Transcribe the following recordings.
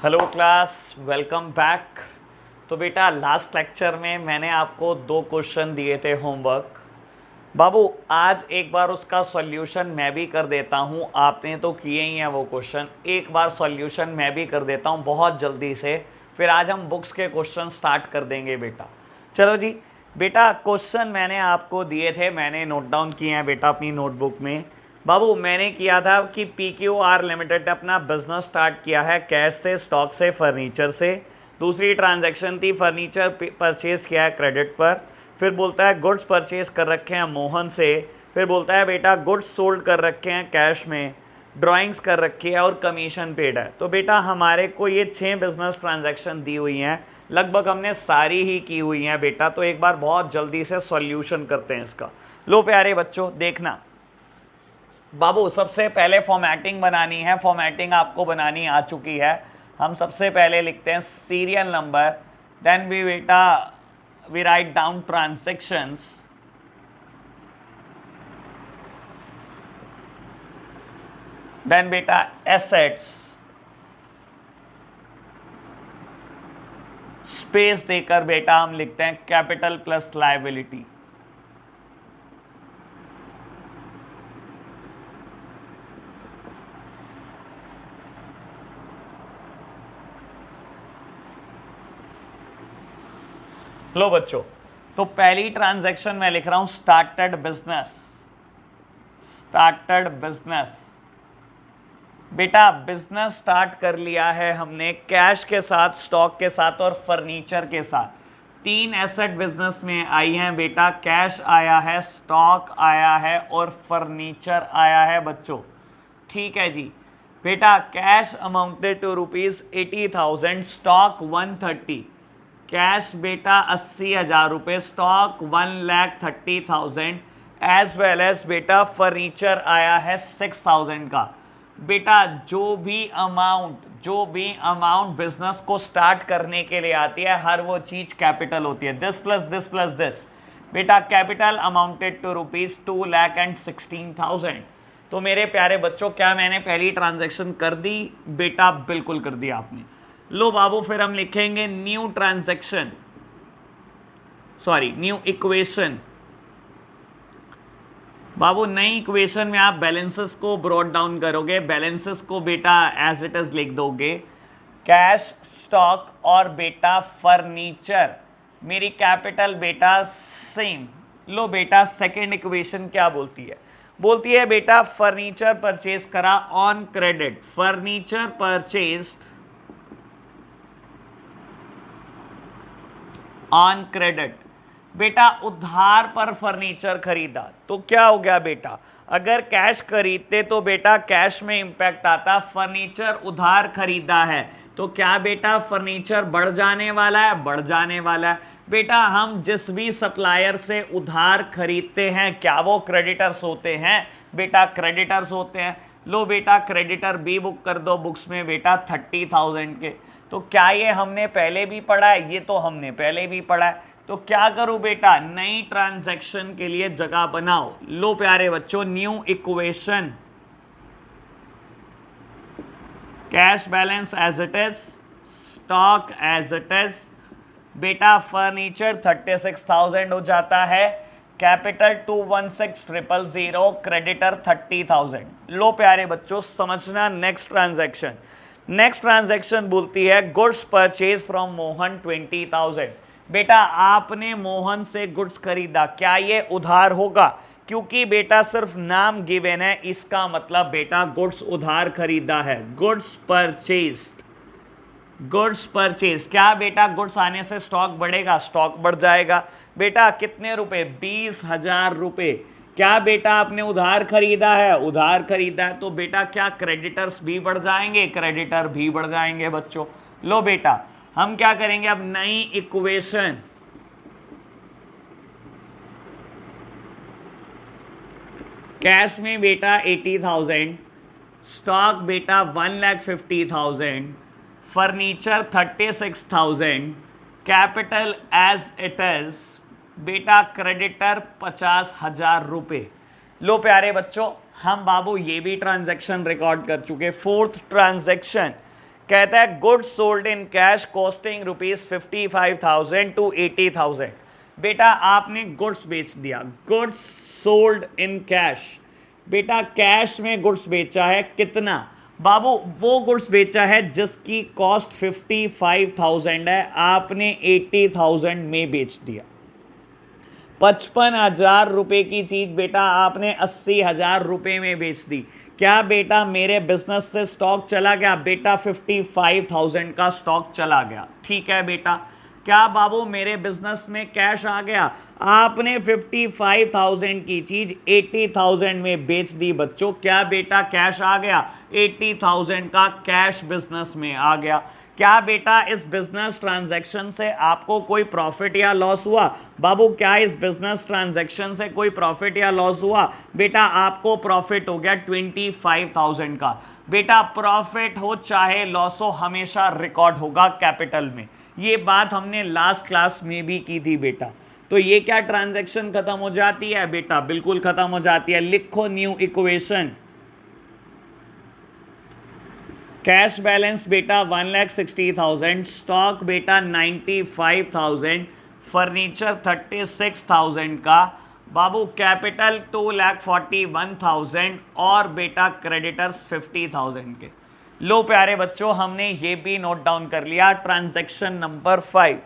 Hello class, welcome back. तो बेटा last lecture में मैंने आपको 2 क्वेश्चन दिए थे होमवर्क। बाबू आज एक बार उसका सॉल्यूशन मैं भी कर देता हूँ। आपने तो किए ही हैं वो क्वेश्चन, एक बार सॉल्यूशन मैं भी कर देता हूँ बहुत जल्दी से। फिर आज हम बुक्स के क्वेश्चन स्टार्ट कर देंगे बेटा। चलो जी बेटा, क्वेश्चन मैंने आपको दिए थे, मैंने नोट डाउन किए हैं बेटा अपनी नोटबुक में। बाबू मैंने किया था कि PQR लिमिटेड ने अपना बिजनेस स्टार्ट किया है कैश से, स्टॉक से, फर्नीचर से। दूसरी ट्रांजैक्शन थी फर्नीचर परचेज किया है क्रेडिट पर। फिर बोलता है गुड्स परचेज कर रखे हैं मोहन से। फिर बोलता है बेटा गुड्स सोल्ड कर रखे हैं कैश में, ड्राइंग्स कर रखी है और कमीशन पेड है। तो बेटा हमारे को ये 6 बिजनेस ट्रांजैक्शन दी हुई हैं, लगभग हमने सारी ही की हुई हैं बेटा। तो एक बार बहुत जल्दी से सॉल्यूशन करते हैं इसका। लो प्यारे बच्चों देखना। बाबू सबसे पहले फॉर्मेटिंग बनानी है, फॉर्मेटिंग आपको बनानी आ चुकी है। हम सबसे पहले लिखते हैं सीरियल नंबर, देन वी बेटा we write down transactions, then बेटा एसेट्स, स्पेस देकर बेटा हम लिखते हैं कैपिटल प्लस लायबिलिटी। लो बच्चों, तो पहली ट्रांजैक्शन मैं लिख रहा हूं स्टार्टेड बिजनेस। स्टार्टेड बिजनेस बेटा, बिजनेस स्टार्ट कर लिया है हमने कैश के साथ, स्टॉक के साथ और फर्नीचर के साथ। 3 एसेट बिजनेस में आई हैं बेटा, कैश आया है, स्टॉक आया है और फर्नीचर आया है बच्चों। ठीक है जी बेटा, cash amounted to ₹80,000, stock 130। Cash बेटा 80,000 रुपये, स्टॉक 1,30,000, एज वेल एज बेटा फर्नीचर आया है 6,000 का। बेटा जो भी अमाउंट बिजनेस को स्टार्ट करने के लिए आती है, हर वो चीज कैपिटल होती है। This plus this plus this बेटा, कैपिटल अमाउंटेड टू ₹2,16,000। तो मेरे प्यारे बच्चों, क्या मैंने पहली ट्रांजैक्शन कर दी बेटा? बिल्कुल कर दी आपने। लो बाबू फिर हम लिखेंगे new transaction, sorry new equation. बाबू नई इक्वेशन में आप बैलेंसेस को ब्रॉट डाउन करोगे, बैलेंसेस को बेटा एज इट इज लिख दोगे। कैश, स्टॉक और बेटा फर्नीचर, मेरी कैपिटल बेटा सेम। लो बेटा सेकंड इक्वेशन क्या बोलती है? बोलती है बेटा फर्नीचर परचेज करा on credit, furniture purchased on credit. बेटा उधार पर फर्नीचर खरीदा तो क्या हो गया बेटा? अगर कैश खरीदते तो बेटा कैश में इंपैक्ट आता, फर्नीचर उधार खरीदा है तो क्या बेटा फर्नीचर बढ़ जाने वाला है? बढ़ जाने वाला है। बेटा हम जिस भी सप्लायर से उधार खरीदते हैं, क्या वो क्रेडिटर्स होते हैं? बेटा क्रेडिटर्स होते हैं। लो बेटा क्रेडिटर बी बुक कर दो बुक्स में बेटा 30,000 के। तो क्या ये हमने पहले भी पढ़ा है? ये तो हमने पहले भी पढ़ा है। तो क्या करूं बेटा? नई ट्रांजैक्शन के लिए जगह बनाओ। लो प्यारे बच्चों, new equation, cash balance as it is, stock as it is. बेटा फर्नीचर 36,000 हो जाता है, कैपिटल 216,000, क्रेडिटर 30,000। लो प्यारे बच्चों समझना, नेक्स्ट ट्रांजैक्शन। नेक्स्ट ट्रांजैक्शन बोलती है गुड्स परचेज फ्रॉम मोहन 20,000। बेटा आपने मोहन से गुड्स खरीदा, क्या ये उधार होगा? क्योंकि बेटा सिर्फ नाम गिवन है, इसका मतलब बेटा गुड्स उधार खरीदा है। Goods purchased, goods purchase. क्या बेटा गुड्स आने से स्टॉक बढ़ेगा? स्टॉक बढ़ जाएगा। बेटा कितने रुपए? 20,000 रुपए। क्या बेटा आपने उधार खरीदा है? उधार खरीदा है तो बेटा क्या क्रेडिटर्स भी बढ़ जाएंगे? क्रेडिटर भी बढ़ जाएंगे बच्चों। लो बेटा हम क्या करेंगे अब? नई इक्वेशन, कैश में बेटा 80,000, स्टॉक बेटा 1,50,000, furniture 36,000, capital as it is, बेटा क्रेडिटर 50,000 रुपये। लो प्यारे बच्चों, हम बाबू ये भी ट्रांजैक्शन रिकॉर्ड कर चुके। फोर्थ ट्रांजैक्शन, कहता है goods sold in cash costing ₹55,000 to 80,000। बेटा आपने गुड्स बेच दिया, गुड्स सोल्ड इन कैश। बेटा कैश में गुड्स बेचा है कितना? बाबू वो गुड्स बेचा है जिसकी कॉस्ट 55,000 है, आपने 80,000 में बेच दिया। 55,000 रुपए की चीज बेटा आपने 80,000 रुपए में बेच दी। क्या बेटा मेरे बिजनेस से स्टॉक चला गया? बेटा 55,000 का स्टॉक चला गया। ठीक है बेटा। क्या बाबू मेरे बिजनेस में कैश आ गया? आपने 55,000 की चीज 80,000 में बेच दी बच्चों। क्या बेटा कैश आ गया? 80,000 का कैश बिजनेस में आ गया। क्या बेटा इस बिजनेस ट्रांजैक्शन से आपको कोई प्रॉफिट या लॉस हुआ? बाबू क्या इस बिजनेस ट्रांजैक्शन से कोई प्रॉफिट या लॉस हुआ? बेटा आपको प्रॉफिट हो गया 25,000 का। बेटा प्रॉफिट हो चाहे लॉस हो हमेशा रिकॉर्ड होगा कैपिटल में। ये बात हमने लास्ट क्लास में भी की थी बेटा। तो ये क्या ट्रांजैक्शन खत्म हो जाती है? बेटा बिल्कुल खत्म हो जाती है। लिखो न्यू इक्वेशन। कैश बैलेंस बेटा 1,60,000, स्टॉक बेटा 95,000, फर्नीचर 36,000 का, बाबू कैपिटल 2,41,000 और बेटा क्रेडिटर्स 50,000 के। लो प्यारे बच्चों हमने ये भी नोट डाउन कर लिया। ट्रांजैक्शन नंबर 5,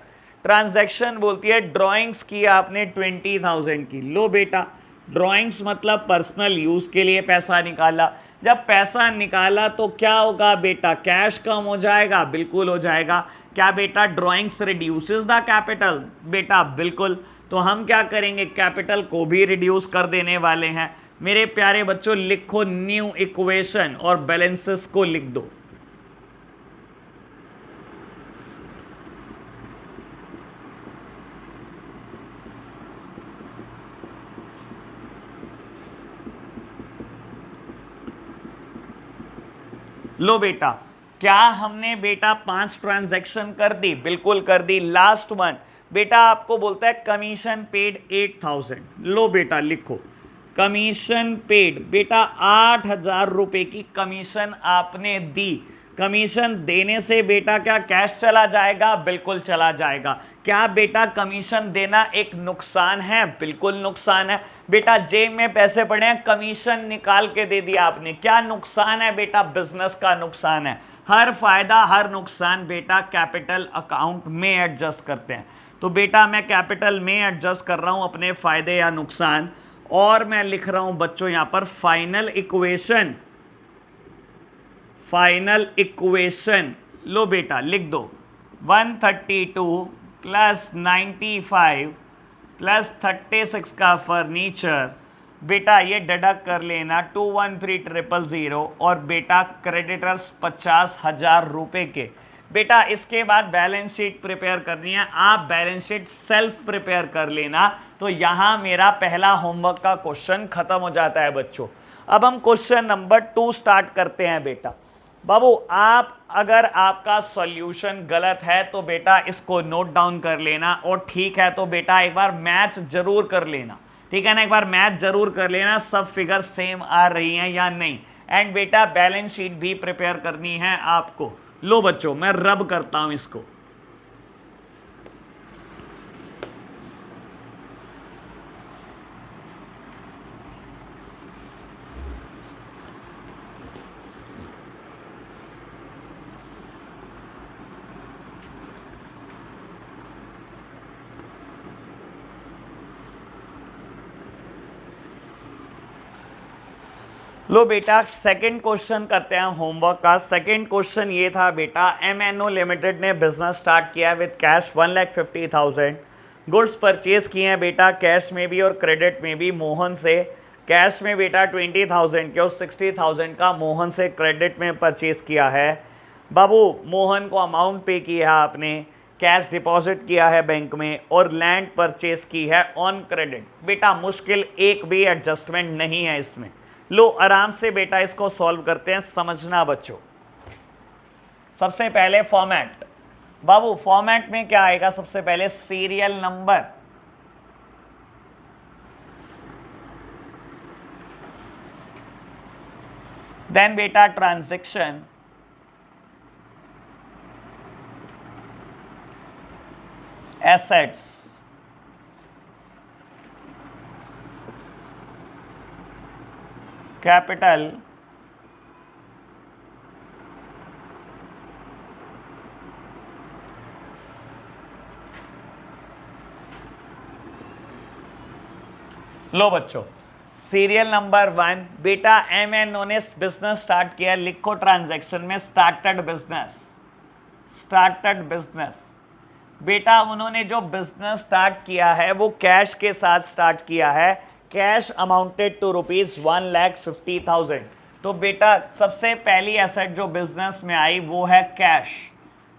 ट्रांजैक्शन बोलती है ड्राइंग्स की आपने 20,000 की। लो बेटा ड्राइंग्स मतलब पर्सनल यूज के लिए पैसा निकाला। जब पैसा निकाला तो क्या होगा बेटा? कैश कम हो जाएगा। बिल्कुल हो जाएगा। क्या बेटा ड्राइंग्स रिड्यूसेस द कैपिटल? बेटा बिल्कुल। तो हम क्या करेंगे? कैपिटल को भी रिड्यूस कर देने वाले हैं। मेरे प्यारे बच्चों लिखो न्यू इक्वेशन और बैलेंसेस को लिख दो। लो बेटा क्या हमने बेटा 5 ट्रांजैक्शन कर दी? बिल्कुल कर दी। लास्ट वन बेटा आपको बोलता है कमीशन पेड 8,000। लो बेटा लिखो कमीशन पेड। बेटा 8,000 रुपए की कमीशन आपने दी। कमीशन देने से बेटा क्या कैश चला जाएगा? बिल्कुल चला जाएगा। क्या बेटा कमीशन देना एक नुकसान है? बिल्कुल नुकसान है। बेटा जेब में पैसे पड़े हैं, कमीशन निकाल के दे दिया आपने, क्या नुकसान है? बेटा बिजनेस का नुकसान है। हर फायदा हर नुकसान बेटा कैपिटल अकाउंट में एडजस्ट करते हैं। तो बेटा मैं कैपिटल में एडजस्ट कर रहा हूं अपने फायदे या नुकसान, और मैं लिख रहा हूं बच्चों यहां पर फाइनल इक्वेशन। फाइनल इक्वेशन लो बेटा लिख दो 132 प्लस 95 प्लस 36 का फर्नीचर। बेटा ये डिडक्ट कर लेना 213,000 और बेटा क्रेडिटर्स 50,000 रुपए के। बेटा इसके बाद बैलेंस शीट प्रिपेयर करनी है। आप बैलेंस शीट सेल्फ प्रिपेयर कर लेना। तो यहां मेरा पहला होमवर्क का क्वेश्चन खत्म हो जाता है बच्चों। अब हम क्वेश्चन नंबर 2 स्टार्ट करते हैं बेटा। बाबू आप अगर आपका सॉल्यूशन गलत है तो बेटा इसको नोट डाउन कर लेना, और ठीक है तो बेटा एक बार मैथ जरूर कर लेना। ठीक है ना, एक बार मैथ जरूर कर लेना सब फिगर सेम आ रही हैं या नहीं। एंड बेटा बैलेंस शीट भी प्रिपेयर करनी है आपको। लो बच्चों मैं रब करता हूं इसको। लो बेटा सेकंड क्वेश्चन करते हैं होमवर्क का। सेकंड क्वेश्चन ये था बेटा MNO लिमिटेड ने बिजनेस स्टार्ट किया विद कैश 1,50,000। गुड्स परचेज किए हैं बेटा कैश में भी और क्रेडिट में भी मोहन से। कैश में बेटा 20,000 के और 60,000 का मोहन से क्रेडिट में परचेज किया है। बाबू मोहन को अमाउंट पे किया है आपने, कैश डिपॉजिट किया है बैंक में और लैंड परचेज की है ऑन क्रेडिट। बेटा मुश्किल एक भी एडजस्टमेंट नहीं है इसमें। लो आराम से बेटा इसको सॉल्व करते हैं, समझना बच्चों। सबसे पहले फॉर्मेट। बाबू फॉर्मेट में क्या आएगा? सबसे पहले सीरियल नंबर, देन बेटा ट्रांजैक्शन, एसेट्स, कैपिटल, लो बच्चों सीरियल नंबर 1 बेटा MN ने बिजनेस स्टार्ट किया, लिखो ट्रांजैक्शन में स्टार्टेड बिजनेस, स्टार्टेड बिजनेस। बेटा उन्होंने जो बिजनेस स्टार्ट किया है वो कैश के साथ स्टार्ट किया है, कैश अमाउंटेड टू ₹1,50,000। तो बेटा सबसे पहली एसेट जो बिजनेस में आई वो है कैश,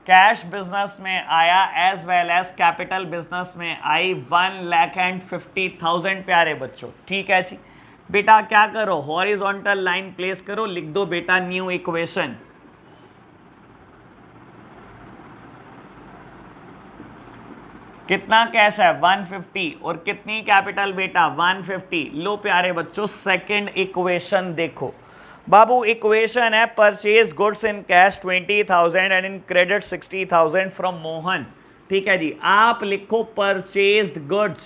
कैश बिजनेस में आया as well as capital business में आई 1,50,000 प्यारे बच्चों। ठीक है जी बेटा, क्या करो हॉरिजॉन्टल लाइन प्लेस करो, लिख दो बेटा न्यू इक्वेशन। कितना कैश है 150 और कितनी कैपिटल बेटा 150। लो प्यारे बच्चों सेकंड इक्वेशन देखो बाबू, इक्वेशन है purchase goods in cash 20,000 and in credit 60,000 from Mohan. ठीक है जी, आप लिखो परचेज्ड गुड्स,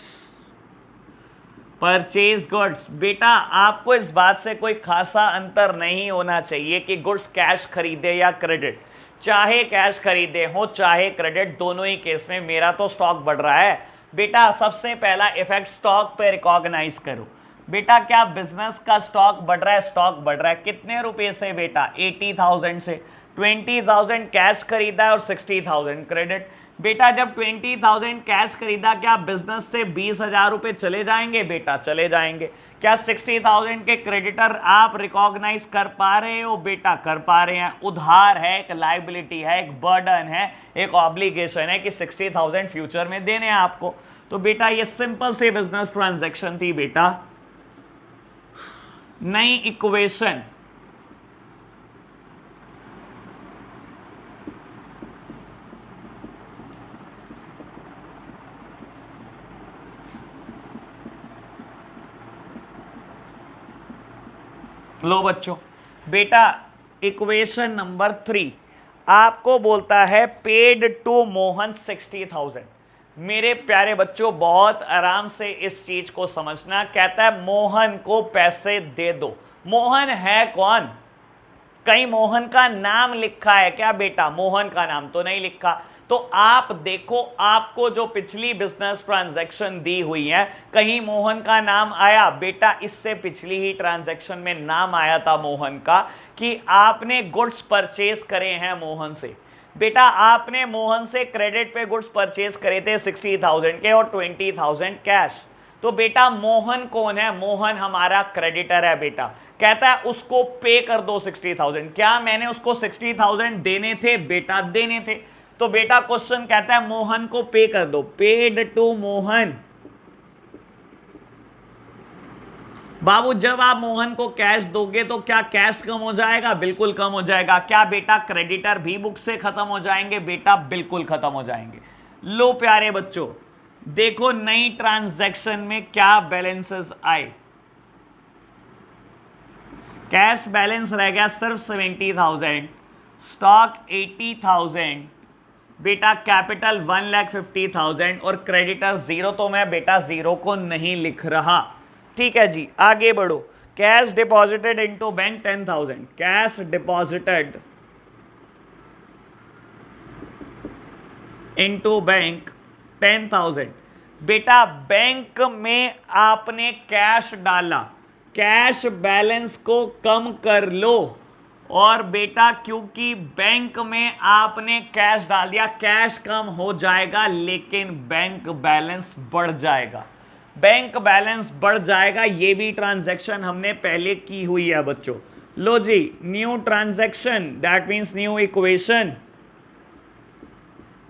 परचेज्ड गुड्स। बेटा आपको इस बात से कोई खासा अंतर नहीं होना चाहिए कि गुड्स कैश खरीदे या क्रेडिट, चाहे कैश खरीदे हो चाहे क्रेडिट, दोनों ही केस में मेरा तो स्टॉक बढ़ रहा है। बेटा सबसे पहला इफेक्ट स्टॉक पे रिकॉग्नाइज करो। बेटा क्या बिजनेस का स्टॉक बढ़ रहा है? स्टॉक बढ़ रहा है कितने रुपए से बेटा 80,000 से। 20,000 कैश खरीदा है और 60,000 क्रेडिट। बेटा जब 20,000 कैश खरीदा क्या बिजनेस से 20,000 रुपए चले जाएंगे? बेटा चले जाएंगे। क्या 60,000 के क्रेडिटर आप रिकॉग्नाइज कर पा रहे हो? बेटा कर पा रहे हैं। उधार है, एक लाइबिलिटी है, एक बर्डन है, एक ऑब्लिगेशन है कि 60,000 फ्यूचर में देने हैं आपको। तो बेटा ये सिंपल सी बिजनेस ट्रांजैक्शन थी बेटा। नई इक्वेशन लो बच्चों, बेटा इक्वेशन नंबर 3 आपको बोलता है पेड टू मोहन 60,000। मेरे प्यारे बच्चों बहुत आराम से इस चीज को समझना। कहता है मोहन को पैसे दे दो। मोहन है कौन? कहीं मोहन का नाम लिखा है क्या बेटा? मोहन का नाम तो नहीं लिखा। तो आप देखो आपको जो पिछली बिजनेस ट्रांजैक्शन दी हुई है कहीं मोहन का नाम आया? बेटा इससे पिछली ही ट्रांजैक्शन में नाम आया था मोहन का कि आपने गुड्स परचेज करे हैं मोहन से। बेटा आपने मोहन से क्रेडिट पे गुड्स परचेज करे थे 60,000 के और 20,000 कैश। तो बेटा मोहन कौन है? मोहन हमारा क्रेडिटर है बेटा। कहता है उसको पे कर दो 60,000। क्या मैंने उसको 60,000 देने थे? बेटा देने थे। तो बेटा क्वेश्चन कहता है मोहन को पे कर दो, पेड टू मोहन। बाबू जब आप मोहन को कैश दोगे तो क्या कैश कम हो जाएगा? बिल्कुल कम हो जाएगा। क्या बेटा क्रेडिटर भी बुक से खत्म हो जाएंगे? बेटा बिल्कुल खत्म हो जाएंगे। लो प्यारे बच्चों देखो नई ट्रांजैक्शन में क्या बैलेंसेस आए। कैश बैलेंस रह गया सिर्फ 70,000, स्टॉक 80,000, बेटा कैपिटल 1,50,000 और क्रेडिटर 0। तो मैं बेटा 0 को नहीं लिख रहा। ठीक है जी आगे बढ़ो। Cash deposited into bank 10,000, cash deposited into bank 10,000। बेटा बैंक में आपने कैश डाला, कैश बैलेंस को कम कर लो। और बेटा क्योंकि बैंक में आपने कैश डाल दिया कैश कम हो जाएगा लेकिन बैंक बैलेंस बढ़ जाएगा। बैंक बैलेंस बढ़ जाएगा। ये भी ट्रांजैक्शन हमने पहले की हुई है बच्चों। लो जी new transaction that means new equation.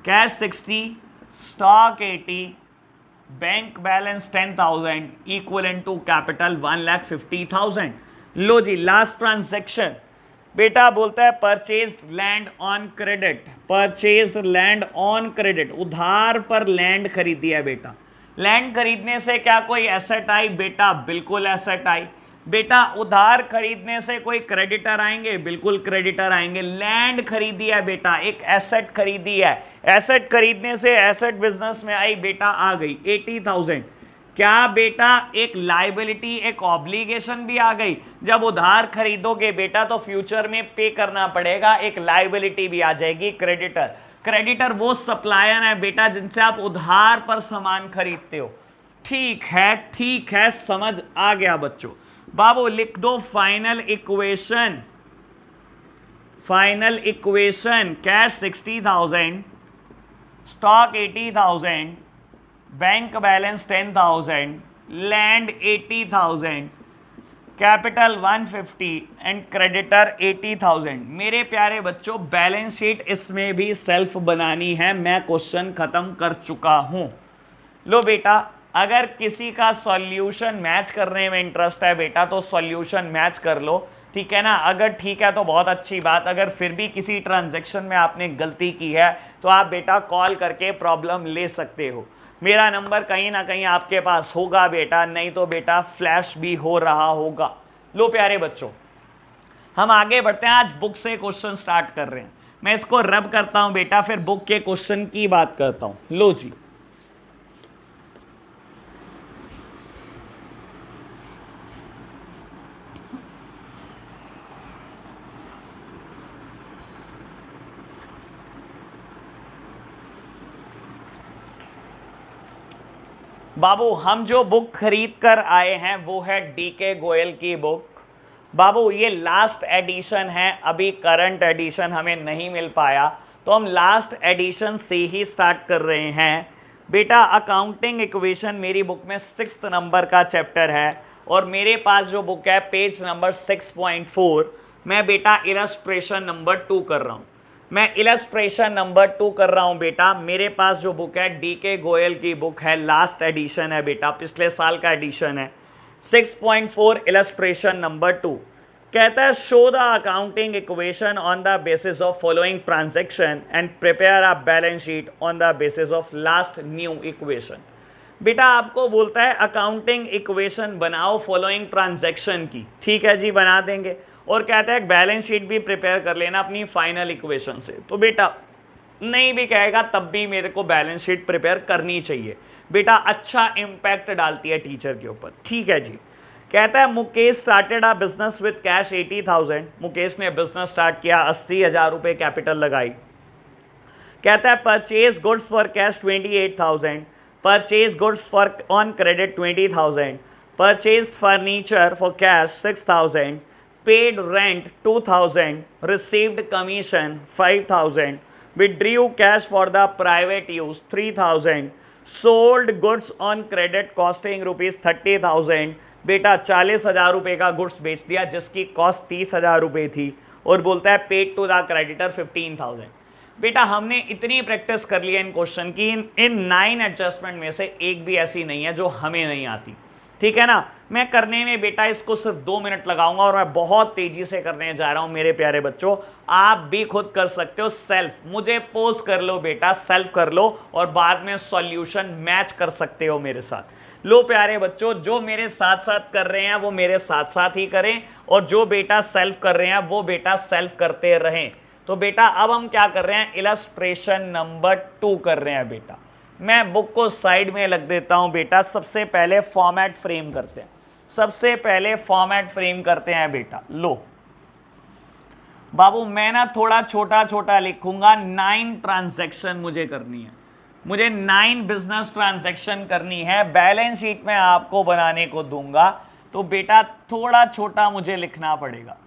Cash 60, stock 80, bank balance 10,000 equivalent to capital 1,50,000। लो जी लास्ट ट्रांजैक्शन बेटा बोलता है purchased land on credit, purchased land on credit, उधार पर लैंड खरीदी है बेटा। लैंड खरीदने से क्या कोई एसेट आई? बेटा बिल्कुल एसेट आई। बेटा उधार खरीदने से कोई क्रेडिटर आएंगे? बिल्कुल क्रेडिटर आएंगे। लैंड खरीदी है बेटा, एक एसेट खरीदी है, एसेट खरीदने से एसेट बिजनेस में आई बेटा, आ गई 80,000। क्या बेटा एक लाइबिलिटी, एक ऑब्लिगेशन भी आ गई। जब उधार खरीदोगे बेटा तो फ्यूचर में पे करना पड़ेगा, एक लाइबिलिटी भी आ जाएगी, क्रेडिटर। क्रेडिटर वो सप्लायर है बेटा जिनसे आप उधार पर सामान खरीदते हो। ठीक है, ठीक है, समझ आ गया बच्चों। बाबू लिख दो final equation. Final equation, cash 60,000, stock 80,000, bank balance 10,000, land 80,000, capital 150 and creditor 80,000। मेरे प्यारे बच्चों बैलेंस शीट इसमें भी सेल्फ बनानी है, मैं क्वेश्चन खत्म कर चुका हूं। लो बेटा, अगर किसी का सॉल्यूशन मैच करने में इंटरेस्ट है बेटा तो सॉल्यूशन मैच कर लो, ठीक है ना। अगर ठीक है तो बहुत अच्छी बात, अगर फिर भी किसी ट्रांजैक्शन में आपने गलती की है तो आप बेटा कॉल करके प्रॉब्लम ले सकते हो। मेरा नंबर कहीं ना कहीं आपके पास होगा बेटा, नहीं तो बेटा फ्लैश भी हो रहा होगा। लो प्यारे बच्चों, हम आगे बढ़ते हैं। आज बुक से क्वेश्चन स्टार्ट कर रहे हैं। मैं इसको रब करता हूं बेटा, फिर बुक के क्वेश्चन की बात करता हूं। लो जी, बाबू हम जो बुक खरीद कर आए हैं वो है डीके गोयल की बुक। बाबू ये लास्ट एडिशन है, अभी करंट एडिशन हमें नहीं मिल पाया तो हम लास्ट एडिशन से ही स्टार्ट कर रहे हैं बेटा। अकाउंटिंग इक्वेशन मेरी बुक में 6th नंबर का चैप्टर है और मेरे पास जो बुक है पेज नंबर 6.4, मैं बेटा इलस्ट्रेशन नंबर 2 कर रहा हूँ। मैं इलस्ट्रेशन नंबर 2 कर रहा हूं बेटा। मेरे पास जो बुक है डीके गोयल की बुक है, लास्ट एडिशन है बेटा, पिछले साल का एडिशन है। 6.4 इलस्ट्रेशन नंबर 2 कहता है show the accounting equation on the basis of following transaction and prepare a balance sheet on the basis of last new equation. बेटा आपको बोलता है अकाउंटिंग इक्वेशन बनाओ फॉलोइंग ट्रांजैक्शन की, ठीक है जी, बना देंगे। और कहता है बैलेंस शीट भी प्रिपेयर कर लेना अपनी फाइनल इक्वेशन से। तो बेटा नहीं भी कहेगा तब भी मेरे को बैलेंस शीट प्रिपेयर करनी चाहिए बेटा, अच्छा इम्पैक्ट डालती है टीचर के ऊपर, ठीक है जी। कहता है Mukesh started a business with cash 80,000। Mukesh ने बिजनेस स्टार्ट किया, 80,000 रुपये कैपिटल लगाई। कहता है purchase goods for cash 28,000, purchase goods for on credit 20,000, purchase furniture for cash 6,000, paid rent 2,000, received commission 5,000, withdrew cash for the private use 3,000, sold goods on credit costing rupees 30,000। बेटा 40,000 रुपये का goods बेच दिया जिसकी cost 30,000 रुपये थी और बोलता है पेड टू द क्रेडिटर 15,000। बेटा हमने इतनी प्रैक्टिस कर ली है इन क्वेश्चन की, इन 9 एडजस्टमेंट में से एक भी ऐसी नहीं है जो हमें नहीं आती, ठीक है ना। मैं करने में बेटा इसको सिर्फ 2 मिनट लगाऊंगा और मैं बहुत तेजी से करने जा रहा हूं मेरे प्यारे बच्चों। आप भी खुद कर सकते हो सेल्फ, मुझे पोस्ट कर लो बेटा, सेल्फ कर लो और बाद में सॉल्यूशन मैच कर सकते हो मेरे साथ। लो प्यारे बच्चों, जो मेरे साथ साथ कर रहे हैं वो मेरे साथ साथ ही करें और जो बेटा सेल्फ कर रहे हैं वो बेटा सेल्फ करते रहें। तो बेटा अब हम क्या कर रहे हैं, इलस्ट्रेशन नंबर 2 कर रहे हैं बेटा। मैं बुक को साइड में लग देता हूं बेटा। सबसे पहले फॉर्मेट फ्रेम करते हैं, सबसे पहले फॉर्मेट फ्रेम करते हैं बेटा। लो बाबू मैं ना थोड़ा छोटा छोटा लिखूंगा। 9 ट्रांजैक्शन मुझे करनी है, मुझे 9 बिजनेस ट्रांजैक्शन करनी है। बैलेंस शीट में आपको बनाने को दूंगा तो बेटा थोड़ा छोटा मुझे लिखना पड़ेगा।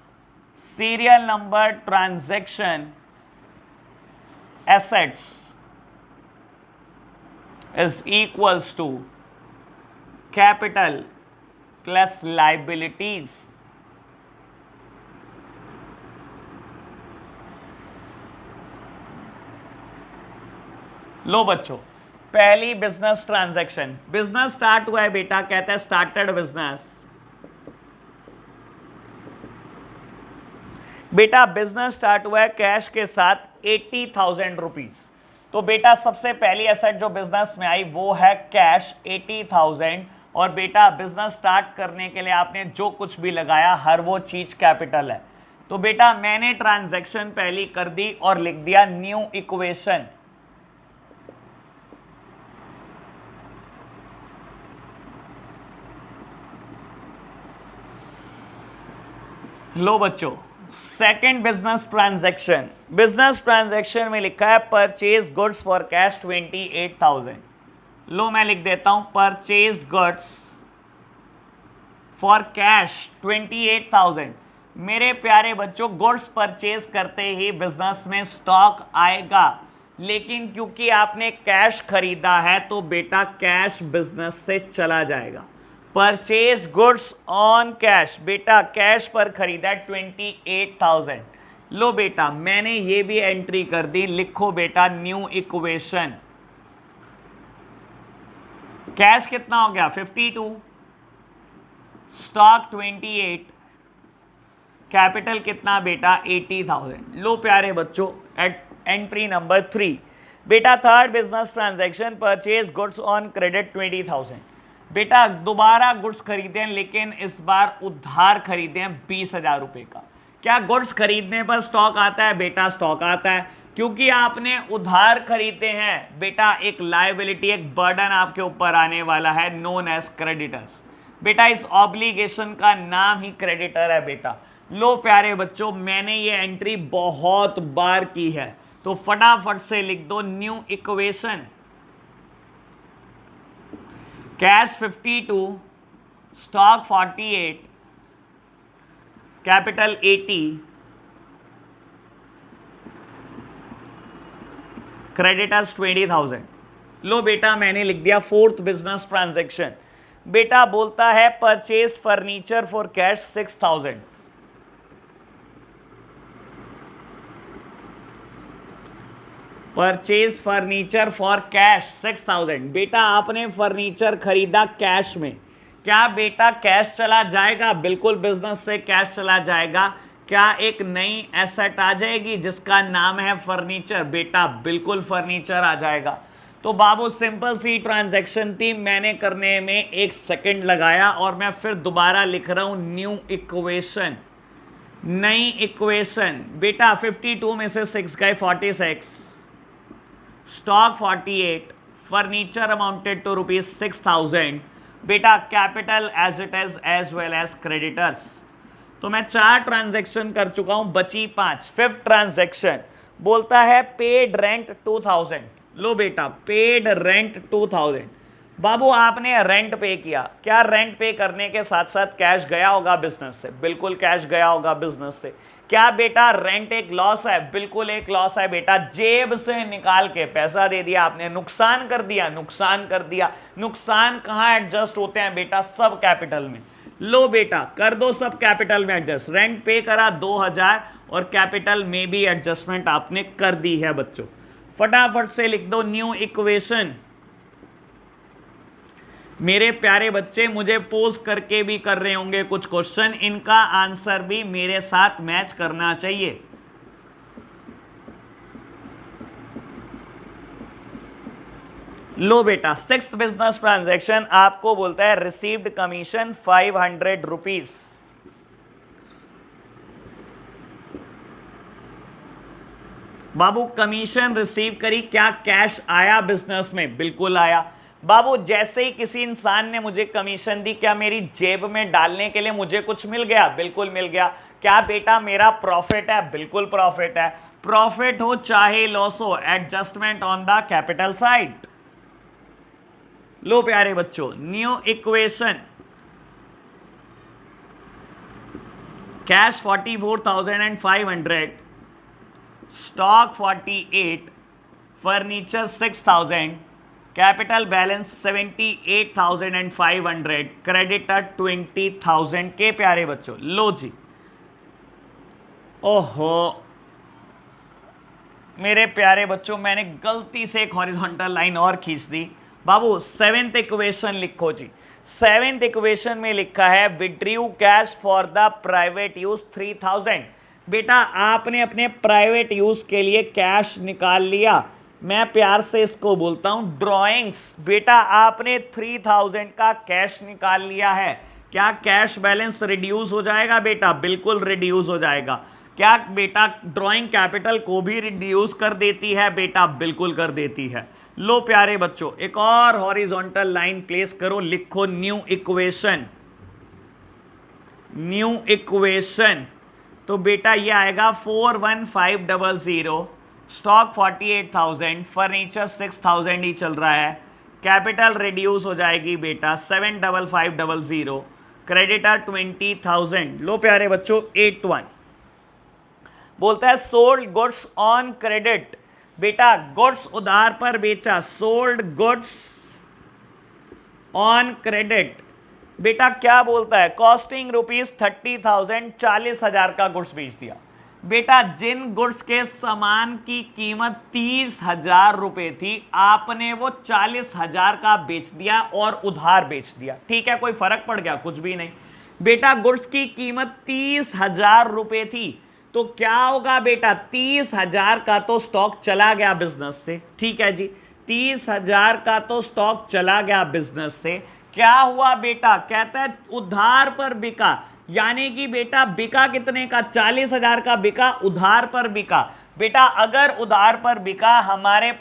Serial number transaction assets is equals to capital plus liabilities। लो बच्चों, पहली बिजनेस ट्रांजैक्शन, बिजनेस स्टार्ट हुआ है बेटा, कहता है स्टार्टेड बिजनेस। बेटा बिजनेस स्टार्ट हुआ है कैश के साथ 80,000 रुपीज। तो बेटा सबसे पहली एसेट जो बिजनेस में आई वो है कैश 80,000 और बेटा बिजनेस स्टार्ट करने के लिए आपने जो कुछ भी लगाया हर वो चीज कैपिटल है। तो बेटा मैंने ट्रांजैक्शन पहली कर दी और लिख दिया न्यू इक्वेशन। लो बच्चों, सेकंड बिजनेस ट्रांजैक्शन में लिखा है परचेज गुड्स फॉर कैश 28,000। लो मैं लिख देता हूं परचेज गुड्स फॉर कैश 28,000। मेरे प्यारे बच्चों, गुड्स परचेज करते ही बिजनेस में स्टॉक आएगा, लेकिन क्योंकि आपने कैश खरीदा है तो बेटा कैश बिजनेस से चला जाएगा। परचेज गुड्स ऑन कैश, बेटा कैश पर खरीदा 28,000। लो बेटा मैंने ये भी एंट्री कर दी, लिखो बेटा न्यू इक्वेशन। कैश कितना हो गया 52, स्टॉक 28, कैपिटल कितना बेटा 80,000। लो प्यारे बच्चों, एंट्री नंबर 3 बेटा third business transaction purchase goods on credit 20,000। बेटा दोबारा गुड्स खरीदे हैं, लेकिन इस बार उधार खरीदे हैं 20,000 रुपए का। क्या गुड्स खरीदने पर स्टॉक आता है? बेटा स्टॉक आता है, क्योंकि आपने उधार खरीदे हैं बेटा। एक लायबिलिटी, एक बर्डन आपके ऊपर आने वाला है, नोन एज क्रेडिटर्स। बेटा इस ऑब्लिगेशन का नाम ही क्रेडिटर है बेटा। लो प्यारे बच्चों, मैंने ये एंट्री बहुत बार की है, तो फटाफट से लिख दो new equation. Cash 52, stock 48, capital 80, creditors 20,000। लो बेटा मैंने लिख दिया फोर्थ बिजनेस ट्रांजैक्शन। बेटा बोलता है purchase furniture for cash 6,000। Purchase furniture for cash 6,000। बेटा आपने फर्नीचर खरीदा कैश में, क्या बेटा कैश चला जाएगा? बिल्कुल बिजनेस से कैश चला जाएगा। क्या एक नई एसेट आ जाएगी जिसका नाम है फर्नीचर? बेटा बिल्कुल फर्नीचर आ जाएगा। तो बाबू सिंपल सी ट्रांजैक्शन थी, मैंने करने में 1 सेकंड लगाया और मैं फिर दोबारा लिख रहा हूं न्यू इक्वेशन, नई इक्वेशन। बेटा 52 में से 6 गए 46, स्टॉक 48, फर्नीचर अमाउंटेड टू ₹6,000। बेटा capital as it is as well as creditors. तो मैं 4 ट्रांजैक्शन कर चुका हूं, बची 5। फिफ्थ ट्रांजैक्शन बोलता है पेड रेंट 2,000। लो बेटा पेड रेंट 2,000। बाबू आपने रेंट पे किया, क्या रेंट पे करने के साथ साथ कैश गया होगा बिजनेस से? बिल्कुल कैश गया होगा बिजनेस से। क्या बेटा रेंट एक लॉस है? बिल्कुल एक लॉस है बेटा। जेब से निकाल के पैसा दे दिया आपने, नुकसान कर दिया, नुकसान कर दिया। नुकसान कहाँ एडजस्ट होते हैं बेटा? सब कैपिटल में। लो बेटा कर दो सब कैपिटल में एडजस्ट। रेंट पे करा 2,000 और कैपिटल में भी एडजस्टमेंट आपने कर दी है बच्चों। फटाफट से लिख दो न्यू इक्वेशन। मेरे प्यारे बच्चे मुझे पोज करके भी कर रहे होंगे कुछ क्वेश्चन, इनका आंसर भी मेरे साथ मैच करना चाहिए। लो बेटा सिक्स्थ बिजनेस ट्रांजैक्शन आपको बोलता है रिसीव्ड कमीशन 500 रुपीज। बाबू कमीशन रिसीव करी, क्या कैश आया बिजनेस में? बिल्कुल आया। बाबू जैसे ही किसी इंसान ने मुझे कमीशन दी, क्या मेरी जेब में डालने के लिए मुझे कुछ मिल गया? बिल्कुल मिल गया। क्या बेटा मेरा प्रॉफिट है? बिल्कुल प्रॉफिट है। प्रॉफिट हो चाहे लॉस हो, adjustment on the capital side. लो प्यारे बच्चों new equation. Cash 44,500, stock 48, furniture 6,000, capital balance 78,500, creditor 20,000 के प्यारे बच्चों। लो जी, ओहो मेरे प्यारे बच्चों मैंने गलती से एक हॉरिजॉन्टल लाइन और खींच दी। बाबू सेवेंथ इक्वेशन लिखो जी। सेवेंथ इक्वेशन में लिखा है withdrew cash for the private use 3,000। बेटा आपने अपने प्राइवेट यूज के लिए कैश निकाल लिया मैं प्यार से इसको बोलता हूं ड्रॉइंग्स। बेटा आपने 3000 का कैश निकाल लिया है, क्या कैश बैलेंस रिड्यूस हो जाएगा बेटा? बिल्कुल रिड्यूस हो जाएगा। क्या बेटा ड्राइंग कैपिटल को भी रिड्यूस कर देती है बेटा? बिल्कुल कर देती है। लो प्यारे बच्चों, एक और हॉरिजॉन्टल लाइन प्लेस करो, लिखो न्यू इक्वेशन। न्यू इक्वेशन तो बेटा ये आएगा 41500, स्टॉक 48,000, फर्नीचर 6,000 ही चल रहा है, कैपिटल रिड्यूस हो जाएगी बेटा 75500, क्रेडिटर 20,000। लो प्यारे बच्चों 81 बोलता है सोल्ड गुड्स ऑन क्रेडिट। बेटा गुड्स उधार पर बेचा, सोल्ड गुड्स ऑन क्रेडिट। बेटा क्या बोलता है? कॉस्टिंग ₹30,000, 40,000 का गुड्स बेच दिया। बेटा जिन गुड्स के सामान की कीमत 30,000 रुपए थी, आपने वो 40,000 का बेच दिया और उधार बेच दिया। ठीक है, कोई फर्क पड़ गया? कुछ भी नहीं। बेटा गुड्स की कीमत 30,000 रुपए थी, तो क्या होगा बेटा? 30,000 का तो स्टॉक चला गया बिजनेस से। ठीक है जी, 30,000 का तो स्टॉक चला गया बिजनेस से। क्या हुआ बेटा? कहता है उधार पर बिका, यानी कि बेटा बिका कितने का? 40,000 का बिका, उधार पर बिका। बेटा अगर उधार पर बिका, हमारे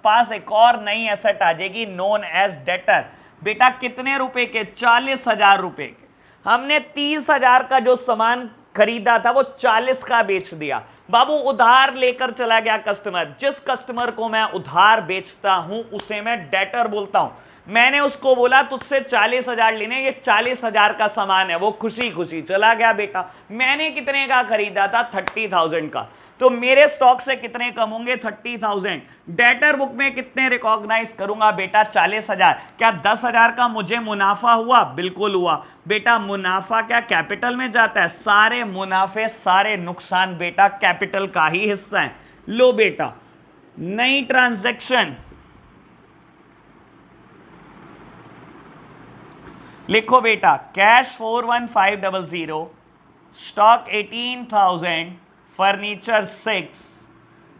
पास एक और नई एसेट आ जाएगी नोन एज डेटर। बेटा कितने रुपए के? 40,000 रुपए के। हमने 30,000 का जो सामान खरीदा था वो 40 का बेच दिया। बाबू उधार लेकर चला गया कस्टमर। जिस कस्टमर को मैं उधार बेचता हूं उसे मैं डेटर बोलता हूं। मैंने उसको बोला तुझसे 40,000 लेने, ये 40,000 का सामान है, वो खुशी खुशी चला गया बेटा। मैंने कितने का खरीदा था? 30,000 का। तो मेरे स्टॉक से कितने कम होंगे? 30,000। डेटर बुक में कितने रिकॉग्नाइज करूंगा बेटा? 40,000। क्या 10,000 का मुझे मुनाफा हुआ? बिल्कुल हुआ। बेटा मुनाफा क्या कैपिटल में जाता है? सारे मुनाफे सारे नुकसान बेटा कैपिटल का ही हिस्सा है। लो बेटा नई ट्रांजैक्शन लिखो बेटा, कैश 41500, स्टॉक 18,000, फर्नीचर 6,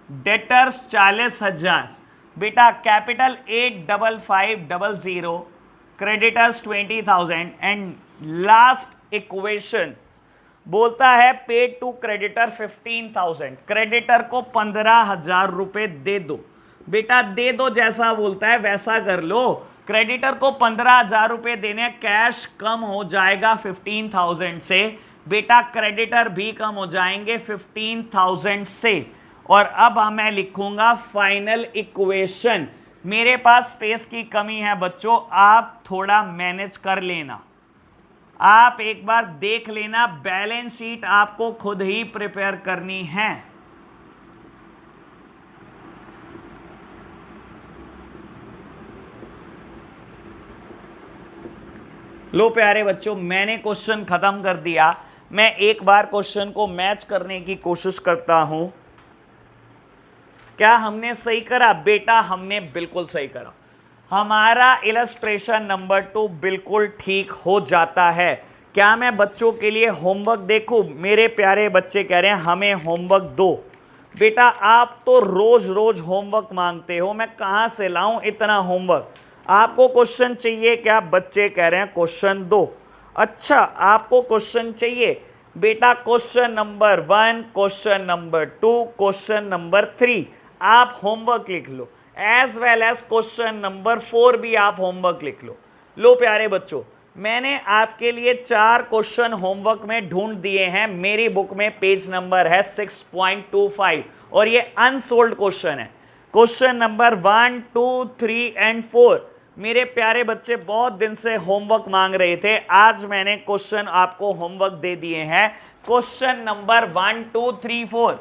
डेटर्स 40,000। बेटा capital 85500, creditors 20,000 and last equation बोलता है पेड टू क्रेडिटर 15,000। क्रेडिटर को 15,000 रुपए दे दो। बेटा दे दो जैसा बोलता है वैसा कर लो। क्रेडिटर को 15,000 रुपए देने, कैश कम हो जाएगा 15,000 से। बेटा क्रेडिटर भी कम हो जाएंगे 15,000 से। और अब मैं लिखूंगा फाइनल इक्वेशन। मेरे पास स्पेस की कमी है बच्चों, आप थोड़ा मैनेज कर लेना। आप एक बार देख लेना, बैलेंस शीट आपको खुद ही प्रिपेयर करनी है। लो प्यारे बच्चों, मैंने क्वेश्चन खत्म कर दिया। मैं एक बार क्वेश्चन को मैच करने की कोशिश करता हूं। क्या हमने सही करा? बेटा हमने बिल्कुल सही करा। हमारा इलस्ट्रेशन नंबर 2 बिल्कुल ठीक हो जाता है। क्या मैं बच्चों के लिए होमवर्क देखूं? मेरे प्यारे बच्चे कह रहे हैं हमें होमवर्क दो। बेटा आप तो रोज रोज होमवर्क मांगते हो, मैं कहां से लाऊं इतना होमवर्क? आपको क्वेश्चन चाहिए क्या? बच्चे कह रहे हैं क्वेश्चन दो। अच्छा आपको क्वेश्चन चाहिए। बेटा question number 1, question number 2, question number 3 आप होमवर्क लिख लो, as well as question number 4 भी आप होमवर्क लिख लो। लो प्यारे बच्चों, मैंने आपके लिए 4 क्वेश्चन होमवर्क में ढूंढ दिए हैं। मेरी बुक में पेज नंबर है 6.25 और ये अनसोल्ड क्वेश्चन है। क्वेश्चन नंबर 1, 2, 3 एंड 4 मेरे प्यारे बच्चे बहुत दिन से होमवर्क मांग रहे थे। आज मैंने क्वेश्चन आपको होमवर्क दे दिए हैं। क्वेश्चन नंबर 1, 2, 3, 4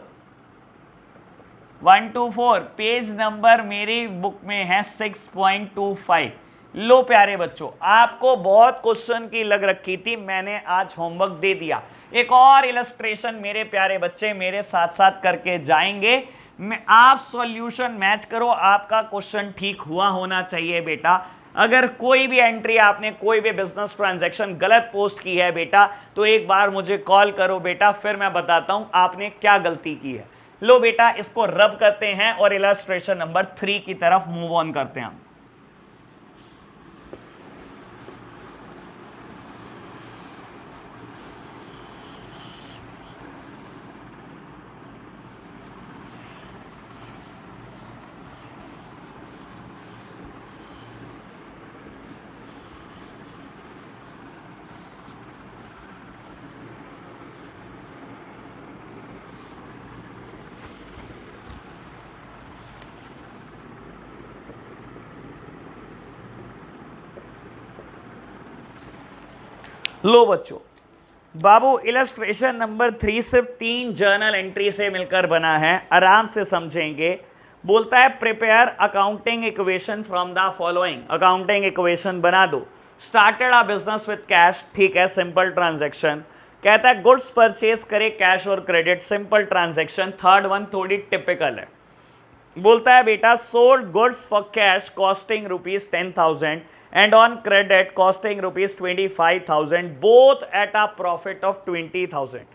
1 2 4 पेज नंबर मेरी बुक में है 6.25। लो प्यारे बच्चों, आपको बहुत क्वेश्चन की लग रखी थी, मैंने आज होमवर्क दे दिया। एक और इलस्ट्रेशन मेरे प्यारे बच्चे मेरे साथ साथ करके जाएंगे। आप सॉल्यूशन मैच करो, आपका क्वेश्चन ठीक हुआ होना चाहिए बेटा। अगर कोई भी एंट्री आपने कोई भी बिजनेस ट्रांजैक्शन गलत पोस्ट की है बेटा, तो एक बार मुझे कॉल करो बेटा, फिर मैं बताता हूं आपने क्या गलती की है। लो बेटा इसको रब करते हैं और इलस्ट्रेशन नंबर 3 की तरफ मूव ऑन करते हैं हम। लो बच्चों, बाबू इलस्ट्रेशन नंबर 3 सिर्फ 3 जर्नल एंट्री से मिलकर बना है, आराम से समझेंगे। बोलता है prepare accounting equation from the following, accounting equation बना दो। Started a business with cash, ठीक है, सिंपल ट्रांजैक्शन। कहता है गुड्स परचेज करे कैश और credit, simple transaction. Third one थोड़ी टिपिकल है। बोलता है बेटा sold goods for cash costing rupees 10,000 and on credit costing rupees 25,000 both at a profit of 20,000।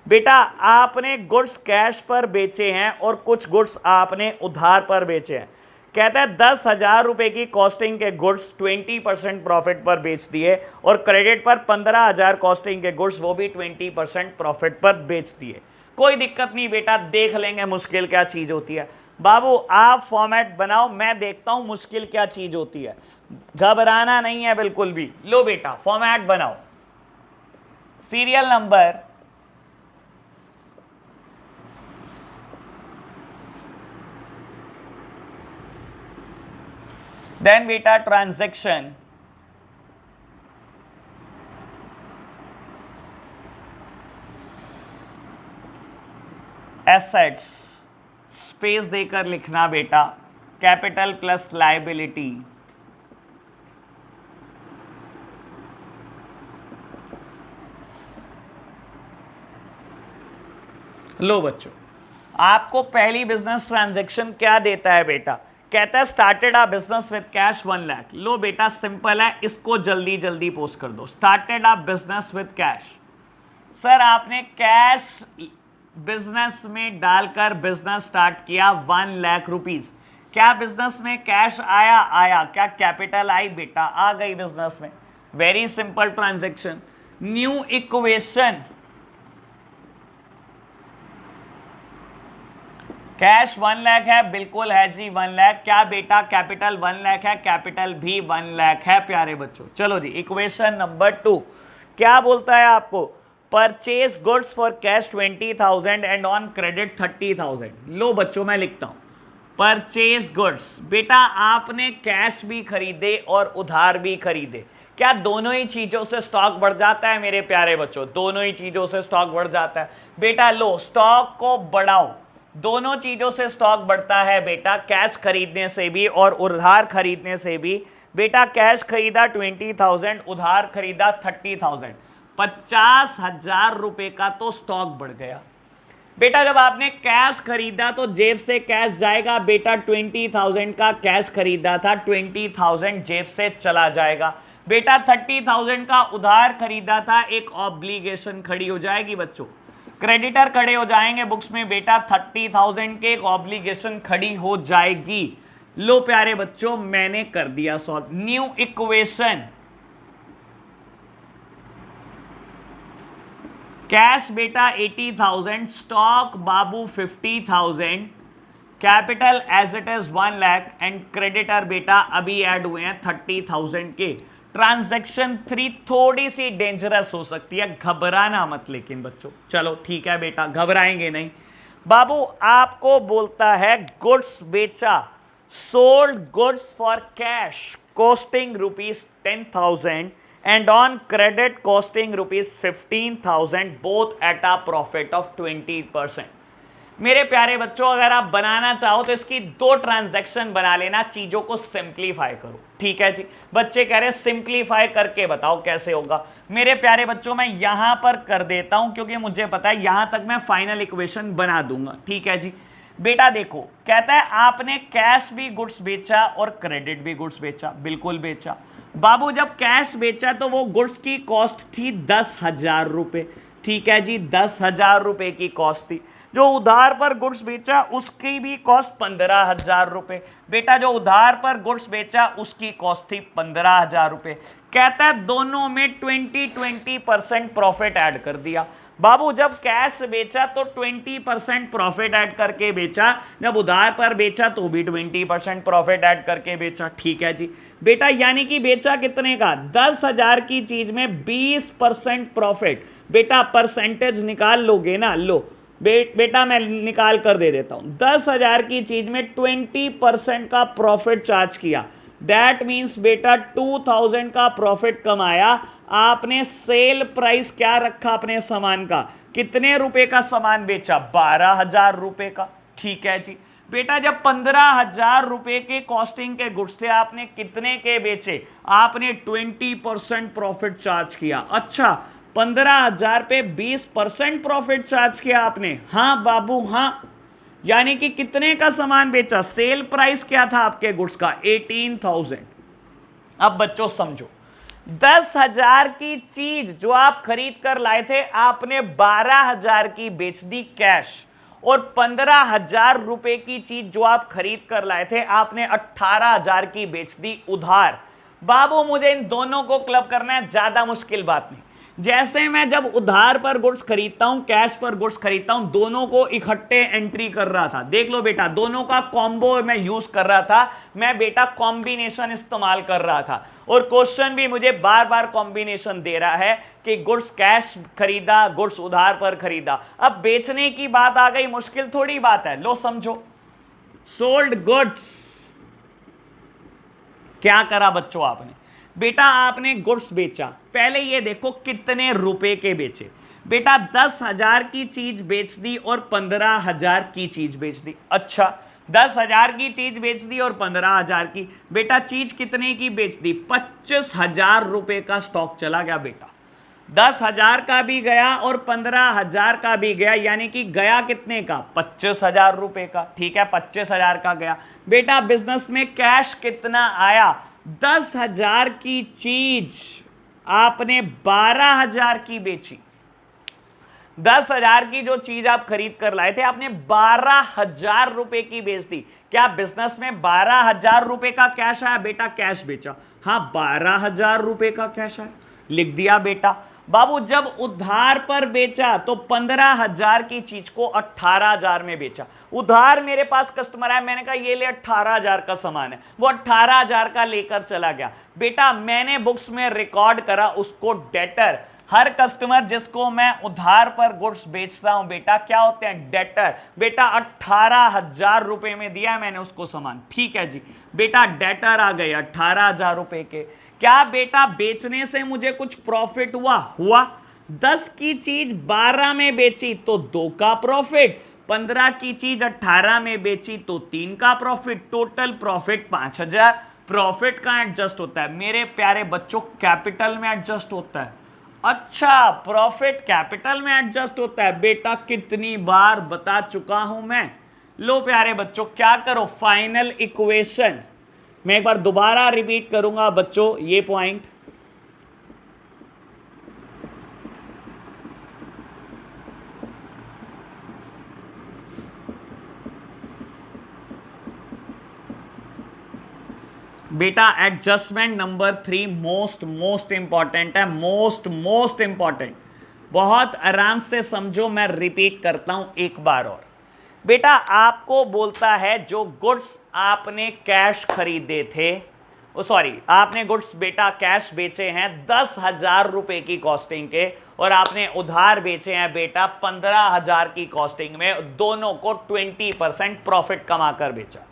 बेटा आपने गुड्स कैश पर बेचे हैं और कुछ गुड्स आपने उधार पर बेचे हैं। कहता है 10,000 रुपए की कॉस्टिंग के गुड्स 20% प्रॉफिट पर बेच दिए और क्रेडिट पर 15,000 कॉस्टिंग के गुड्स वो भी 20% प्रॉफिट पर बेच दिए। कोई दिक्कत नहीं बेटा, देख लेंगे मुश्किल क्या चीज होती है। बाबू आप फॉर्मेट बनाओ, मैं देखता हूं मुश्किल क्या चीज होती है, घबराना नहीं है बिल्कुल भी। लो बेटा फॉर्मेट बनाओ, सीरियल नंबर देन बेटा ट्रांजैक्शन, एसेट्स, स्पेस देकर लिखना बेटा, कैपिटल प्लस लायबिलिटी, लो बच्चों आपको पहली बिजनेस ट्रांजैक्शन क्या देता है बेटा, कहता है started a business with cash 1 lakh. लो बेटा सिंपल है, इसको जल्दी जल्दी पोस्ट कर दो। Started a business with cash, sir आपने कैश बिजनेस में डालकर बिजनेस स्टार्ट किया 1 लाख रुपीज। क्या बिजनेस में कैश आया? आया। क्या कैपिटल आई? बेटा आ गई बिजनेस में। Very simple transaction. New equation, cash 1 lakh है, बिल्कुल है जी 1 लाख। क्या बेटा कैपिटल 1 लाख है? कैपिटल भी 1 लाख है प्यारे बच्चों। चलो जी इक्वेशन नंबर 2 क्या बोलता है आपको, purchase goods for cash 20,000 and on credit 30,000। लो बच्चों मैं लिखता हूं परचेज गुड्स, बेटा आपने कैश भी खरीदे और उधार भी खरीदे। क्या दोनों ही चीजों से स्टॉक बढ़ जाता है मेरे प्यारे बच्चों? दोनों ही चीजों से स्टॉक बढ़ जाता है बेटा। लो स्टॉक को बढ़ाओ, दोनों चीजों से स्टॉक बढ़ता है बेटा, कैश खरीदने से भी और उधार खरीदने से भी। बेटा कैश खरीदा 20,000, उधार खरीदा 30,000, 50,000 रुपए का तो स्टॉक बढ़ गया। बेटा जब आपने कैश खरीदा तो जेब से कैश जाएगा बेटा, 20,000 का कैश खरीदा था, 20,000 जेब से चला जाएगा। बेटा 30,000 का उधार खरीदा था, एक ऑब्लिगेशन खड़ी हो जाएगी बच्चों, क्रेडिटर खड़े हो जाएंगे बुक्स में बेटा, 30,000 के एक ऑब्लिगेशन खड़ी हो जाएगी। लो प्यारे बच्चों मैंने कर दिया सॉल्व। न्यू इक्वेशन, कैश बेटा 80,000, स्टॉक बाबू 50,000, capital as it is 1 lakh and creditor बेटा अभी ऐड हुए हैं 30,000 के। ट्रांजैक्शन 3 थोड़ी सी डेंजरस हो सकती है, घबराना मत लेकिन बच्चों। चलो ठीक है बेटा घबराएंगे नहीं। बाबू आपको बोलता है गुड्स बेचा, sold goods for cash costing rupees 10,000 and on credit costing rupees 15,000 both at a profit of 20%। मेरे प्यारे बच्चों अगर आप बनाना चाहो तो इसकी 2 ट्रांजैक्शन बना लेना, चीजों को सिंप्लीफाई करो। ठीक है जी, बच्चे कह रहे हैं सिंप्लीफाई करके बताओ कैसे होगा। मेरे प्यारे बच्चों मैं यहां पर कर देता हूं क्योंकि मुझे पता है यहां तक मैं फाइनल इक्वेशन बना दूंगा। ठीक है जी बेटा देखो, कहता है आपने कैश भी गुड्स बेचा और क्रेडिट भी गुड्स बेचा, बिल्कुल बेचा। बाबू जब कैश बेचा तो वो गुड्स की कॉस्ट थी 10,000 रुपए, ठीक है जी, 10,000 रुपए की कॉस्ट थी। जो उधार पर गुड्स बेचा उसकी भी कॉस्ट 15,000 रुपए। बेटा जो उधार पर गुड्स बेचा उसकी कॉस्ट थी 15,000 रुपए। कहता है दोनों में 20% प्रॉफिट ऐड कर दिया। बाबू जब कैश बेचा तो 20% प्रॉफिट ऐड करके बेचा, जब उधार पर बेचा तो भी 20% प्रॉफिट ऐड करके बेचा। ठीक है जी बेटा, यानी कि बेचा कितने का? 10,000 की चीज में 20% प्रॉफिट। बेटा परसेंटेज निकाल लोगे ना? लो बेटा मैं निकाल कर दे देता हूं। 10,000 की चीज में 20% का प्रॉफिट चार्ज किया। दैट मीन्स बेटा 2,000 का प्रॉफिट कमाया आपने। सेल प्राइस क्या रखा अपने सामान का? कितने रुपए का सामान बेचा? 12,000 रुपए का। ठीक है जी बेटा, जब 15,000 रुपए के कॉस्टिंग के गुड्स थे आपने कितने के बेचे? आपने 20% प्रॉफिट चार्ज किया। अच्छा 15,000 पे 20% प्रॉफिट चार्ज किया आपने? हाँ बाबू हाँ। यानी कि कितने का सामान बेचा? सेल प्राइस क्या था आपके गुड्स का? 18,000। अब बच्चों समझो, 10,000 की चीज जो आप खरीद कर लाए थे आपने 12,000 की बेच दी कैश, और 15,000 रुपए की चीज जो आप खरीद कर लाए थे आपने 18,000 की बेच दी उधार। बाबू मुझे इन दोनों को क्लब करना है, ज्यादा मुश्किल बात नहीं। जैसे मैं जब उधार पर गुड्स खरीदता हूं, कैश पर गुड्स खरीदता हूं, दोनों को इकट्ठे एंट्री कर रहा था। देख लो बेटा, दोनों का कॉम्बो मैं यूज कर रहा था। मैं बेटा कॉम्बिनेशन इस्तेमाल कर रहा था, और क्वेश्चन भी मुझे बार बार कॉम्बिनेशन दे रहा है कि गुड्स कैश खरीदा, गुड्स उधार पर खरीदा। अब बेचने की बात आ गई, मुश्किल थोड़ी बात है। लो समझो, सोल्ड गुड्स। क्या करा बच्चों आपने? बेटा आपने गुड्स बेचा। पहले ये देखो कितने रुपए के बेचे। बेटा 10,000 की चीज बेच दी और 15,000 की चीज बेच दी। अच्छा 10,000 की चीज बेच दी और 15,000 की। बेटा चीज कितने की बेच दी? 25,000 रुपए का स्टॉक चला गया बेटा। 10,000 का भी गया और 15,000 का भी गया, यानी कि गया कितने का? 25,000 रुपए का। ठीक है 25,000 का गया। बेटा बिजनेस में कैश कितना आया? 10,000 की चीज आपने 12,000 की बेची। 10,000 की जो चीज आप खरीद कर लाए थे आपने 12,000 रुपए की बेच दी। क्या बिजनेस में 12,000 रुपए का कैश आया? बेटा कैश बेचा, हाँ 12,000 रुपए का कैश आया, लिख दिया बेटा। बाबू जब उधार पर बेचा तो 15,000 की चीज को 18,000 में बेचा। उधार मेरे पास कस्टमर आया, मैंने कहा ये ले 18,000 का सामान है, वो 18,000 का लेकर चला गया। बेटा मैंने बुक्स में रिकॉर्ड करा उसको डेटर। हर कस्टमर जिसको मैं उधार पर गुड्स बेचता हूं बेटा क्या होते हैं? डेटर। बेटा 18,000 रुपए में दिया मैंने उसको सामान। ठीक है जी बेटा, डेटर आ गए 18,000 रुपए के। क्या बेटा बेचने से मुझे कुछ प्रॉफिट हुआ? हुआ। 10 की चीज 12 में बेची तो 2 का प्रॉफिट, 15 की चीज 18 में बेची तो 3 का प्रॉफिट, टोटल प्रॉफिट 5,000। प्रॉफिट का एडजस्ट होता है मेरे प्यारे बच्चों, कैपिटल में एडजस्ट होता है। अच्छा प्रॉफिट कैपिटल में एडजस्ट होता है। बेटा कितनी बार बता चुका हूं मैं। लो प्यारे बच्चों क्या करो, फाइनल इक्वेशन मैं एक बार दोबारा रिपीट करूंगा बच्चों ये पॉइंट। बेटा एडजस्टमेंट नंबर 3 मोस्ट इंपॉर्टेंट है, मोस्ट इंपॉर्टेंट। बहुत आराम से समझो, मैं रिपीट करता हूं एक बार और। बेटा आपको बोलता है जो गुड्स आपने कैश खरीदे थे, सॉरी आपने गुड्स बेटा कैश बेचे हैं 10,000 रुपए की कॉस्टिंग के, और आपने उधार बेचे हैं बेटा 15,000 की कॉस्टिंग में, दोनों को 20% प्रॉफिट कमा कर बेचा।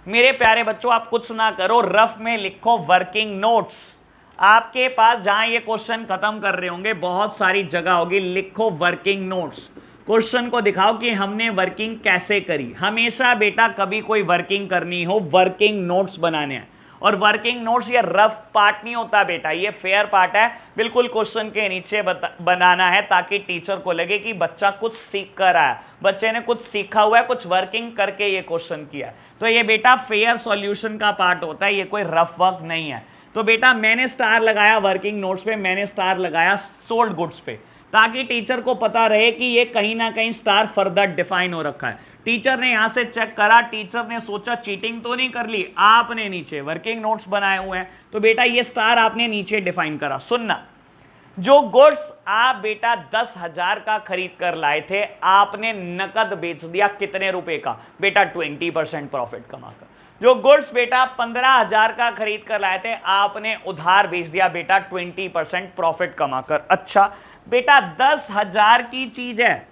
मेरे प्यारे बच्चों आप कुछ ना करो, रफ में लिखो वर्किंग नोट्स। आपके पास जहां ये क्वेश्चन खत्म कर रहे होंगे बहुत सारी जगह होगी, लिखो वर्किंग नोट्स। क्वेश्चन को दिखाओ कि हमने वर्किंग कैसे करी। हमेशा बेटा कभी कोई वर्किंग करनी हो वर्किंग नोट्स बनाने हैं, और वर्किंग नोट्स ये रफ पार्ट नहीं होता बेटा, ये फेयर पार्ट है। बिल्कुल क्वेश्चन के नीचे बनाना है ताकि टीचर को लगे कि बच्चा कुछ सीख कर आया, बच्चे ने कुछ सीखा हुआ है, कुछ वर्किंग करके ये क्वेश्चन किया है। तो ये बेटा फेयर सॉल्यूशन का पार्ट होता है, ये कोई रफ वर्क नहीं है। तो बेटा मैंने स्टार लगाया वर्किंग नोट्स पे, मैंने स्टार लगाया सोल्ड गुड्स पे। ताकि टीचर को पता रहे कि ये कहीं ना कहीं स्टार फर्दर डिफाइन हो रखा है। टीचर ने यहां से चेक करा, टीचर ने सोचा चीटिंग तो नहीं कर ली, आपने नीचे वर्किंग नोट्स बनाए हुए हैं, तो बेटा ये स्टार आपने नीचे डिफाइन करा। सुनना, जो गुड्स आप बेटा 10,000 का खरीद कर लाए थे, आपने नकद बेच दिया कितने रुपए का बेटा? 20% प्रॉफिट कमाकर। जो गुड्स बेटा 15,000 का खरीद कर लाए थे, आपने उधार बेच दिया बेटा 20% प्रॉफिट कमाकर। अच्छा बेटा 10,000 की चीज है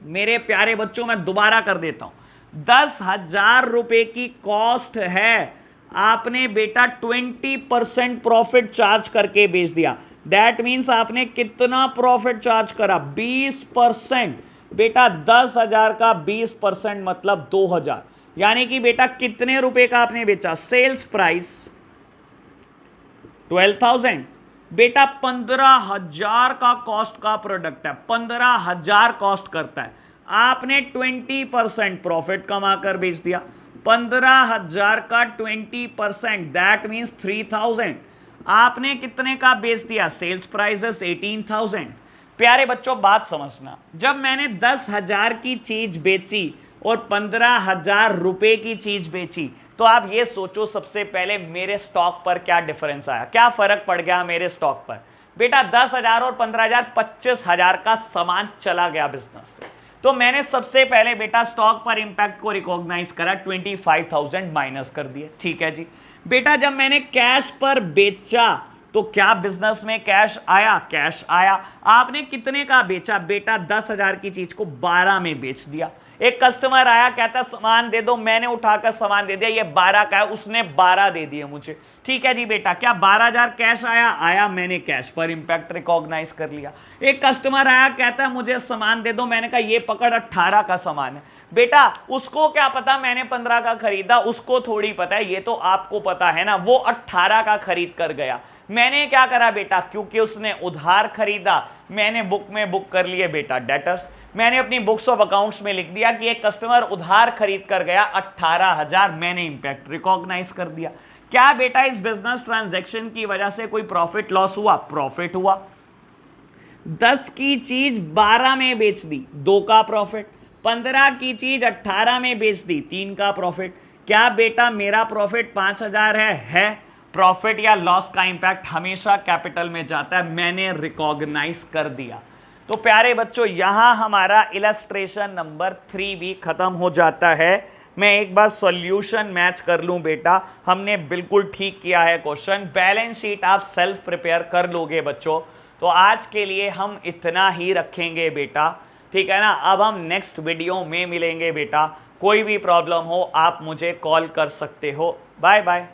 मेरे प्यारे बच्चों, मैं दोबारा कर देता हूं, 10,000 रुपए की कॉस्ट है, आपने बेटा 20% प्रॉफिट चार्ज करके बेच दिया। दैट मीन्स आपने कितना प्रॉफिट चार्ज करा? 20%। बेटा 10,000 का 20% मतलब 2,000, यानी कि बेटा कितने रुपए का आपने बेचा? Sales price 12,000। बेटा 15,000 का कॉस्ट का प्रोडक्ट है, 15,000 कॉस्ट करता है, आपने 20% प्रॉफिट कमाकर बेच दिया। 15,000 का 20% दैट मीन्स 3,000। आपने कितने का बेच दिया? Sales prices 18,000। प्यारे बच्चों बात समझना, जब मैंने 10,000 की चीज बेची और 15,000 रुपए की चीज बेची, तो आप ये सोचो सबसे पहले मेरे स्टॉक पर क्या डिफरेंस आया, क्या फर्क पड़ गया मेरे स्टॉक पर? बेटा 10,000 और 15,000 25,000 का सामान चला गया बिजनेस से। तो मैंने सबसे पहले बेटा स्टॉक पर इंपैक्ट को रिकॉग्नाइज करा, 25,000 माइनस कर दिए। ठीक है जी। बेटा जब मैंने कैश पर बेचा तो क्या बिजनेस में कैश आया? कैश आया। आपने कितने का बेचा? बेटा 10,000 की चीज को 12 में बेच दिया। एक कस्टमर आया, कहता सामान दे दो, मैंने उठाकर सामान दे दिया, ये 12 का है, उसने 12 दे दिए मुझे। ठीक है जी बेटा, क्या 12,000 कैश आया? आया, मैंने कैश पर इंपैक्ट रिकॉग्नाइज कर लिया। एक कस्टमर आया, कहता है मुझे सामान दे दो, मैंने कहा ये पकड़ 18 का सामान है। बेटा उसको क्या पता मैंने 15 का खरीदा, उसको थोड़ी पता है, ये तो आपको पता है ना, वो 18 का खरीद कर गया। मैंने क्या करा बेटा, क्योंकि उसने उधार खरीदा, मैंने बुक में बुक कर लिए बेटा डेटर्स। मैंने अपनी बुक्स ऑफ अकाउंट्स में लिख दिया कि एक कस्टमर उधार खरीद कर गया 18,000, मैंने इंपैक्ट रिकॉग्नाइज कर दिया। क्या बेटा इस बिजनेस ट्रांजैक्शन की वजह से कोई प्रॉफिट लॉस हुआ? प्रॉफिट हुआ। 10 की चीज 12 में बेच दी, 2 का प्रॉफिट। 15 की चीज 18 में बेच दी, 3 का प्रॉफिट। क्या बेटा मेरा प्रॉफिट 5,000 है? प्रॉफिट या लॉस का इंपैक्ट हमेशा कैपिटल में जाता है, मैंने रिकॉग्नाइज कर दिया। तो प्यारे बच्चों यहां हमारा इलस्ट्रेशन नंबर 3 भी खत्म हो जाता है। मैं एक बार सॉल्यूशन मैच कर लूं बेटा, हमने बिल्कुल ठीक किया है क्वेश्चन। बैलेंस शीट आप सेल्फ प्रिपेयर कर लोगे बच्चों। तो आज के लिए हम इतना ही रखेंगे बेटा, ठीक है ना। अब हम नेक्स्ट वीडियो में मिलेंगे बेटा। कोई भी प्रॉब्लम हो आप मुझे कॉल कर सकते हो। Bye bye.